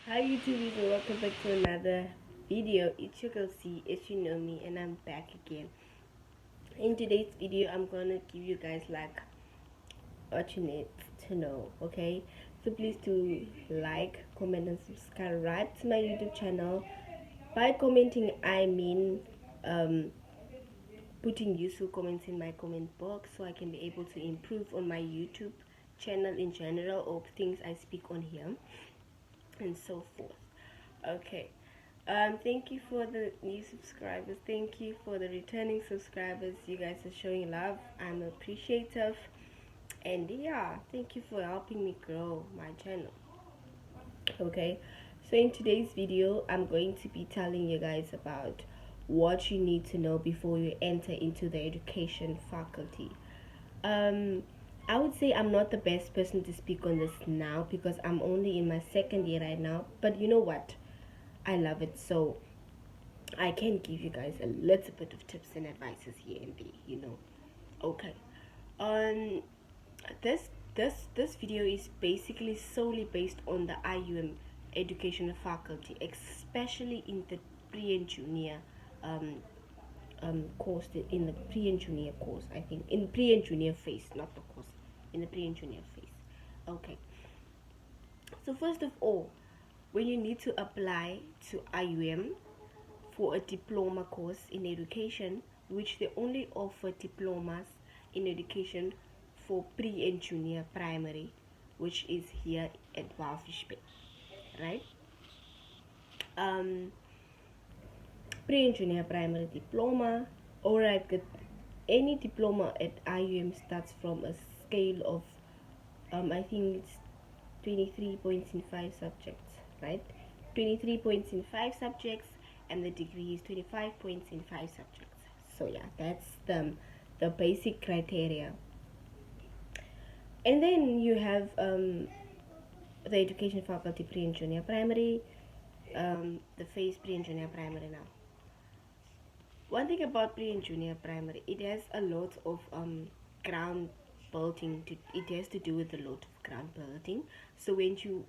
Hi YouTubies, and welcome back to another video. It's your girl C, if you know me, and I'm back again. In today's video, I'm gonna give you guys like what you need to know, okay? So please do like, comment, and subscribe to my YouTube channel. By commenting, I mean um, putting useful comments in my comment box so I can be able to improve on my YouTube channel in general or things I speak on here and so forth. Okay. Thank you for the new subscribers. Thank you for the returning subscribers. You guys are showing love. I'm appreciative. And yeah, thank you for helping me grow my channel. Okay. So in today's video, I'm going to be telling you guys about what you need to know before you enter into the education faculty. Um, I would say I'm not the best person to speak on this now because I'm only in my second year right now. But you know what? I love it. So I can give you guys a little bit of tips and advices here and there. Okay. Um, this video is basically solely based on the IUM educational faculty, especially in the pre and junior um, course, in the pre and junior course. I think in pre and junior phase, not the course, in the pre and junior phase. Okay. So first of all, when you need to apply to IUM for a diploma course in education, which they only offer diplomas in education for pre and junior primary, which is here at Walfish Bay, right? Um, Pre and junior primary diploma, alright, good. Any diploma at IUM starts from a scale of, I think it's 23 points in 5 subjects, right? 23 points in 5 subjects, and the degree is 25 points in 5 subjects. So yeah, that's the basic criteria. And then you have the education faculty pre and junior primary, the phase pre and junior primary now. One thing about pre and junior primary, it has a lot of ground building. It has to do with a lot of ground building. So when yo,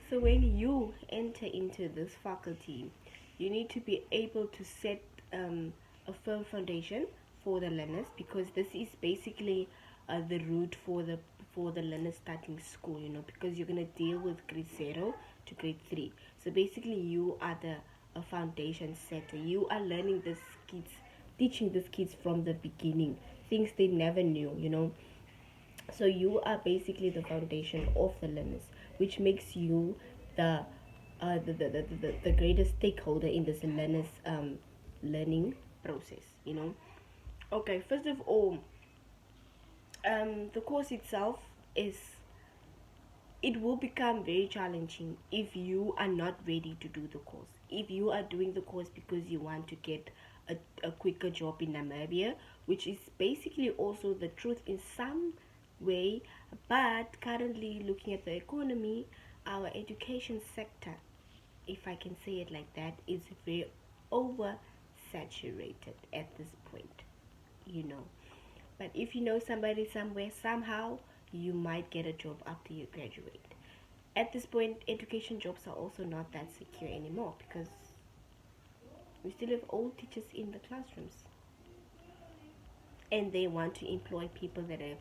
so when you enter into this faculty, you need to be able to set a firm foundation for the learners, because this is basically the route for the learners starting school. Because you're gonna deal with grade 0 to grade 3. So basically, you are the a foundation setter. You are learning these kids, teaching these kids from the beginning things they never knew. So you are basically the foundation of the learners, which makes you the the greatest stakeholder in this learners learning process. Okay, first of all, the course itself is, it will become very challenging if you are not ready to do the course. If you are doing the course because you want to get a quicker job in Namibia, which is basically also the truth in some way, but currently looking at the economy, our education sector, if I can say it like that, is very oversaturated at this point. But if you know somebody somewhere, somehow, you might get a job after you graduate. At this point, education jobs are also not that secure anymore because we still have old teachers in the classrooms, and they want to employ people that have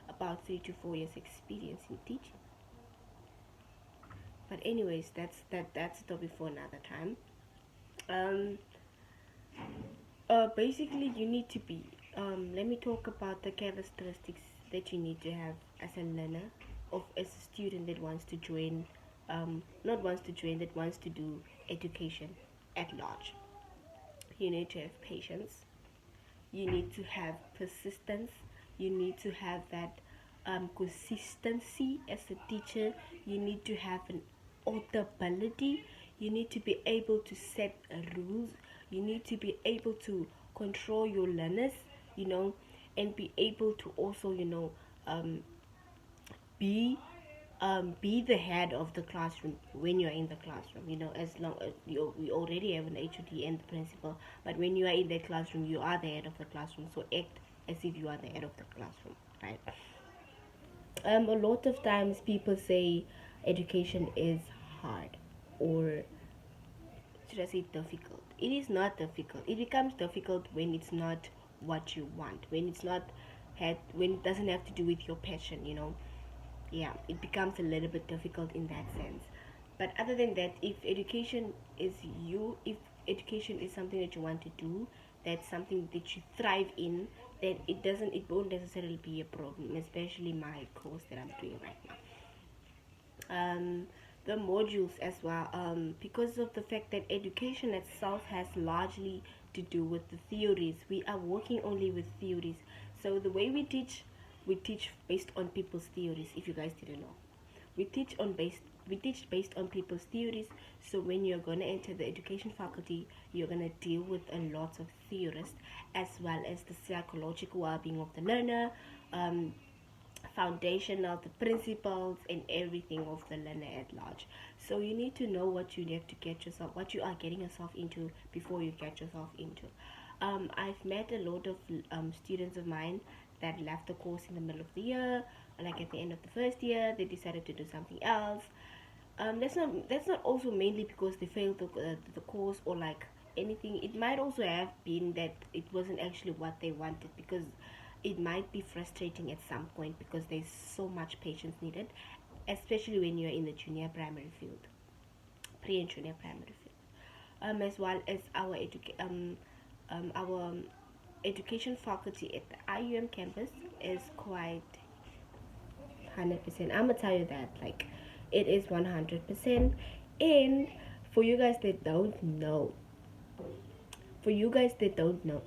about 3 to 4 years experience in teaching. But anyways, that's a topic for another time. Um, Basically, you need to be. Let me talk about the characteristics that you need to have as a learner, of as a student that wants to join, not wants to join, that wants to do education at large. You need to have patience. You need to have persistence. You need to have that consistency as a teacher. You need to have an authority. You need to be able to set rules. You need to be able to control your learners, and be able to also, um, be the head of the classroom when you're in the classroom. As long as we already have an HOD and the principal, but when you are in the classroom, you are the head of the classroom. So act as if you are the head of the classroom, right? A lot of times people say education is hard, or should I say difficult. It is not difficult. It becomes difficult when it's not what you want, when it's not when it doesn't have to do with your passion, yeah, it becomes a little bit difficult in that sense. But other than that, if education is something that you want to do, that's something that you thrive in, then it won't necessarily be a problem, especially my course that I'm doing right now. The modules as well, because of the fact that education itself has largely to do with the theories. We are working only with theories, so the way we teach based on people's theories. If you guys didn't know, we teach based on people's theories. So when you're going to enter the education faculty, you're going to deal with a lot of theorists, as well as the psychological well-being of the learner, foundation of the principles and everything of the learner at large. So you need to know what you have to get yourself, what you are getting yourself into before you get yourself into. I've met a lot of students of mine that left the course in the middle of the year, like at the end of the first year they decided to do something else. That's not also mainly because they failed the course or like anything. It might also have been that it wasn't actually what they wanted, because it might be frustrating at some point because there's so much patience needed, especially when you're in the junior primary field, pre and junior primary field, as well as our education faculty at the IUM campus is quite 100%. I'm gonna tell you that, like, it is 100%. And for you guys that don't know,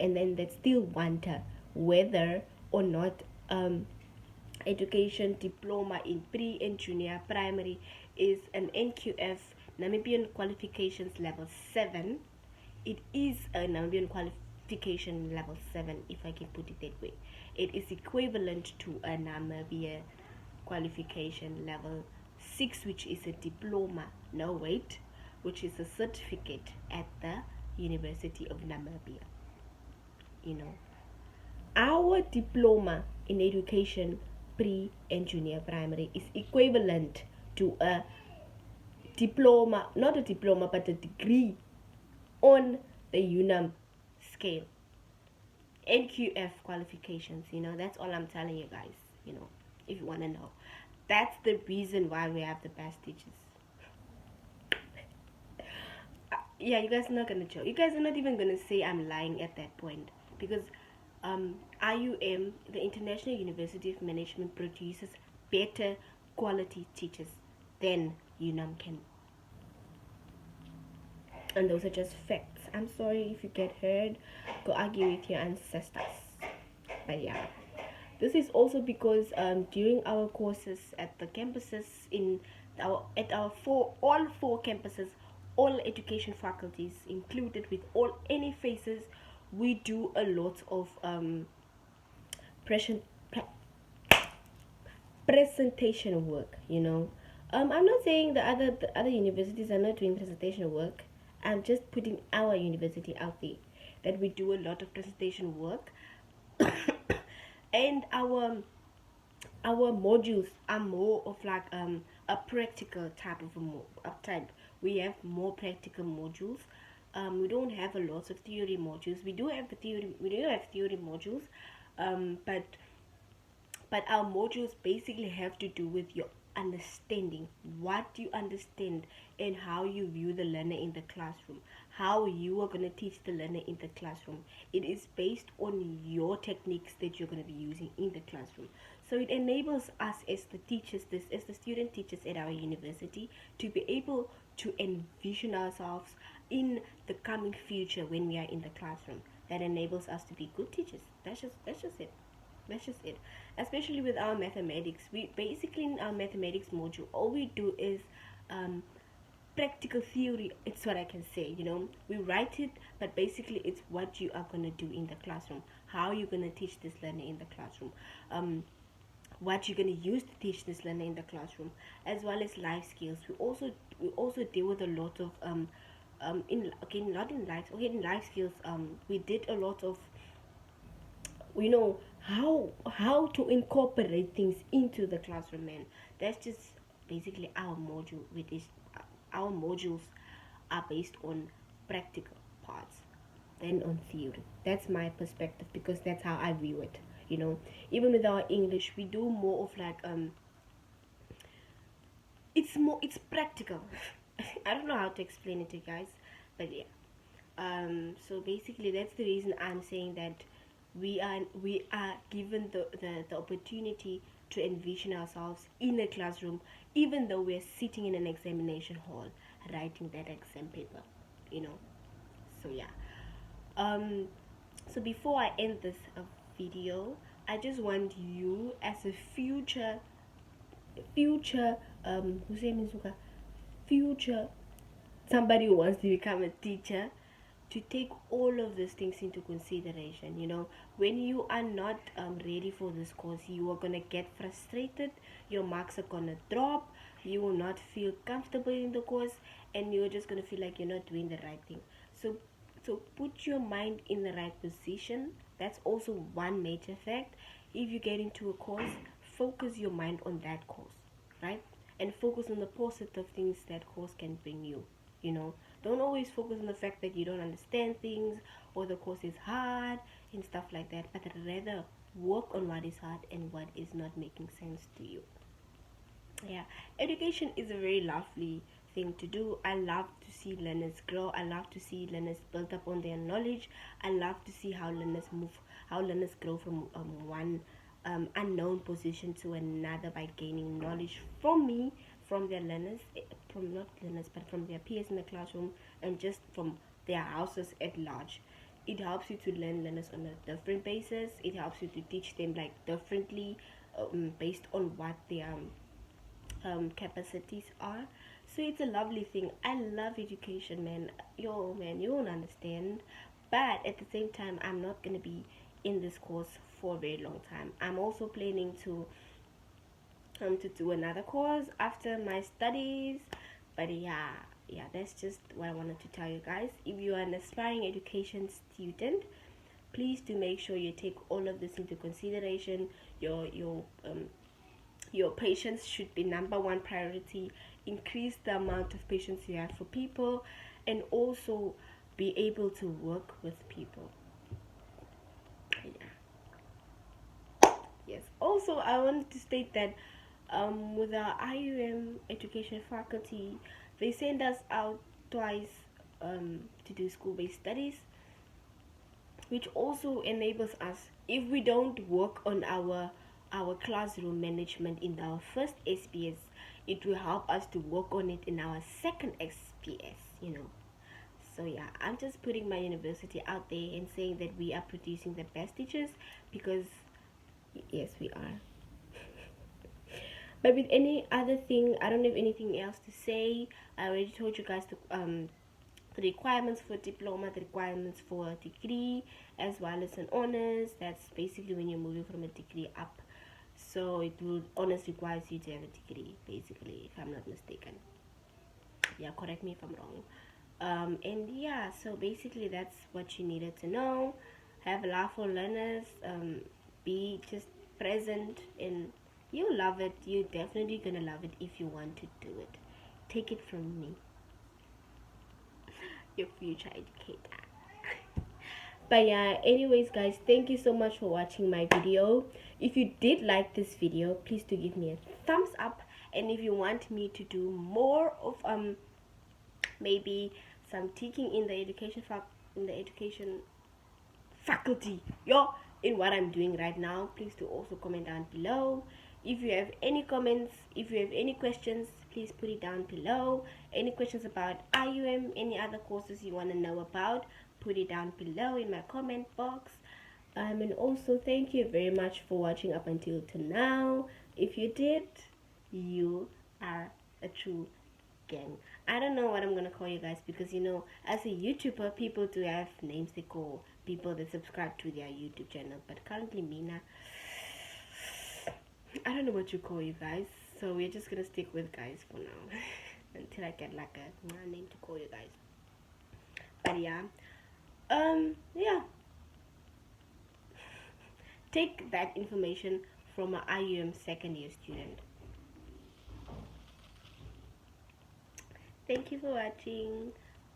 and then that still wonder whether or not education diploma in pre and junior primary is an NQF, Namibian qualifications level 7. It is a Namibian qualification level 7, if I can put it that way. It is equivalent to a Namibia qualification level 6, which is a diploma, no wait, which is a certificate at the University of Namibia. Our diploma in education pre and junior primary is equivalent to a diploma, not a diploma, but a degree on the UNAM scale. NQF qualifications, that's all I'm telling you guys, if you want to know. That's the reason why we have the best teachers. Yeah, you guys are not gonna joke. You guys are not even gonna say I'm lying at that point, because IUM, the International University of Management, produces better quality teachers than UNAM can. And those are just facts. I'm sorry if you get hurt. Go argue with your ancestors. But yeah, this is also because during our courses at the campuses all four campuses, all education faculties included with all any phases, we do a lot of presentation work. I'm not saying the other universities are not doing presentation work. I'm just putting our university out there, that we do a lot of presentation work. And our modules are more of like a practical type of type. We have more practical modules. We don't have a lot of theory modules. We do have theory modules, but our modules basically have to do with your understanding, what you understand, and how you view the learner in the classroom, how you are going to teach the learner in the classroom. It is based on your techniques that you're going to be using in the classroom. So it enables us as the teachers, as the student teachers at our university, to be able to envision ourselves in the coming future when we are in the classroom. That enables us to be good teachers. That's just it. That's just it. Especially with our mathematics, we basically, in our mathematics module, all we do is practical theory. It's what I can say. We write it, but basically it's what you are going to do in the classroom, how you're going to teach this learner in the classroom, what you're going to use to teach this learner in the classroom, as well as life skills. We also deal with a lot of in life skills, we did a lot of how to incorporate things into the classroom, man. That's just basically our module. With this, our modules are based on practical parts than on theory. That's my perspective, because that's how I view it. Even with our English, we do more of like it's practical. I don't know how to explain it to you guys, but yeah. So basically, that's the reason I'm saying that we are given the opportunity to envision ourselves in a classroom, even though we're sitting in an examination hall writing that exam paper. You know. So yeah. Um, so before I end this video, I just want you, as a future future somebody who wants to become a teacher, to take all of these things into consideration. When you are not ready for this course, you are gonna get frustrated, your marks are gonna drop, you will not feel comfortable in the course, and you're just gonna feel like you're not doing the right thing. So put your mind in the right position. That's also one major fact. If you get into a course, focus your mind on that course, right? And focus on the positive things that course can bring you. Don't always focus on the fact that you don't understand things, or the course is hard and stuff like that, but rather work on what is hard and what is not making sense to you. Yeah, education is a very lovely thing to do. I love to see learners grow. I love to see learners build up on their knowledge. I love to see how learners grow from one unknown position to another by gaining knowledge from me, from their learners, from not learners, but from their peers in the classroom, and just from their houses at large. It helps you to learn learners on a different basis. It helps you to teach them like differently, based on what their capacities are. So it's a lovely thing. I love education, man. Man, you won't understand. But at the same time, I'm not gonna be in this course for a very long time. I'm also planning to do another course after my studies. But yeah, that's just what I wanted to tell you guys. If you are an aspiring education student, please do make sure you take all of this into consideration. Your patience should be number one priority. Increase the amount of patience you have for people, and also be able to work with people. Yeah. Yes. Also, I wanted to state that with our IUM education faculty, they send us out twice to do school-based studies, which also enables us, if we don't work on our classroom management in our first SPS, it will help us to work on it in our second SPS. So yeah, I'm just putting my university out there and saying that we are producing the best teachers, because yes, we are. But with any other thing, I don't have anything else to say. I already told you guys the requirements for diploma, the requirements for a degree, as well as an honors. That's basically when you're moving from a degree up. So honors requires you to have a degree, basically, if I'm not mistaken. Yeah, correct me if I'm wrong. And yeah, so basically that's what you needed to know. Have a laugh for learners. Be just present, and you'll love it. You're definitely gonna love it if you want to do it. Take it from me, your future educator. But yeah, anyways guys, thank you so much for watching my video. If you did like this video, please do give me a thumbs up. And if you want me to do more of maybe some teaching in the education faculty, in what I'm doing right now, please do also comment down below. If you have any comments, if you have any questions, please put it down below. Any questions about IUM, any other courses you want to know about, put it down below in my comment box. And also, thank you very much for watching up until now. If you did, you are a true gang. I don't know what I'm gonna call you guys, because as a YouTuber, people do have names they call people that subscribe to their YouTube channel. But currently, Mina, I don't know what you call you guys. So we're just gonna stick with guys for now until I get like a name to call you guys. But yeah, yeah. take that information from an IUM second year student. Thank you for watching.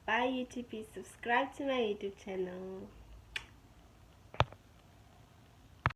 Bye, Youtubiess. Subscribe to my YouTube channel.